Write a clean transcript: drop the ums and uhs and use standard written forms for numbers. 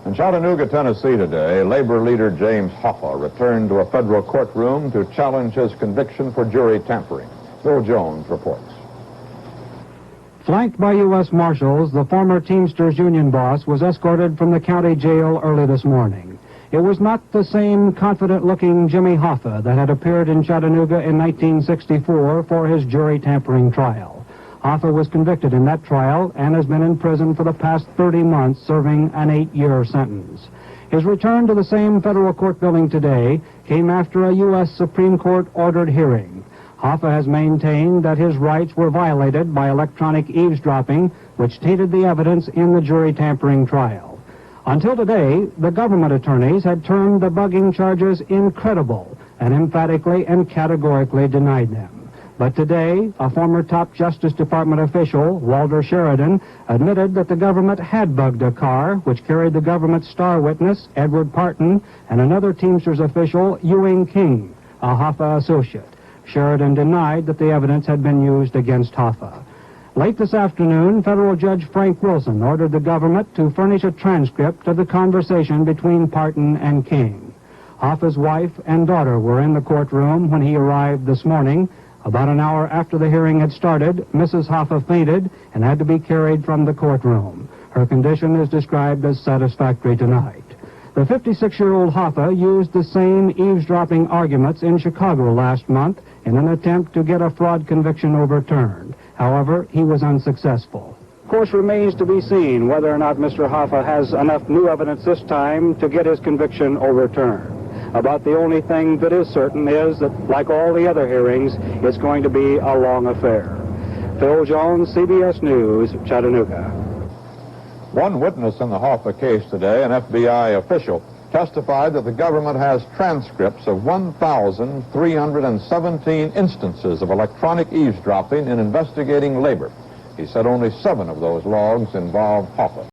In Chattanooga, Tennessee today, labor leader James Hoffa returned to a federal courtroom to challenge his conviction for jury tampering. Bill Jones reports. Flanked by U.S. Marshals, the former Teamsters union boss was escorted from the county jail early this morning. It was not the same confident-looking Jimmy Hoffa that had appeared in Chattanooga in 1964 for his jury tampering trial. Hoffa was convicted in that trial and has been in prison for the past 30 months, serving an 8-year sentence. His return to the same federal court building today came after a U.S. Supreme Court-ordered hearing. Hoffa has maintained that his rights were violated by electronic eavesdropping, which tainted the evidence in the jury tampering trial. Until today, the government attorneys had termed the bugging charges incredible and emphatically and categorically denied them. But today, a former top Justice Department official, Walter Sheridan, admitted that the government had bugged a car which carried the government's star witness, Edward Parton, and another Teamsters official, Ewing King, a Hoffa associate. Sheridan denied that the evidence had been used against Hoffa. Late this afternoon, federal judge Frank Wilson ordered the government to furnish a transcript of the conversation between Parton and King. Hoffa's wife and daughter were in the courtroom when he arrived this morning. About an hour after the hearing had started, Mrs. Hoffa fainted and had to be carried from the courtroom. Her condition is described as satisfactory tonight. The 56-year-old Hoffa used the same eavesdropping arguments in Chicago last month in an attempt to get a fraud conviction overturned. However, he was unsuccessful. Of course, remains to be seen whether or not Mr. Hoffa has enough new evidence this time to get his conviction overturned. About the only thing that is certain is that, like all the other hearings, it's going to be a long affair. Phil Jones, CBS News, Chattanooga. One witness in the Hoffa case today, an FBI official, testified that the government has transcripts of 1,317 instances of electronic eavesdropping in investigating labor. He said only 7 of those logs involved Hoffa.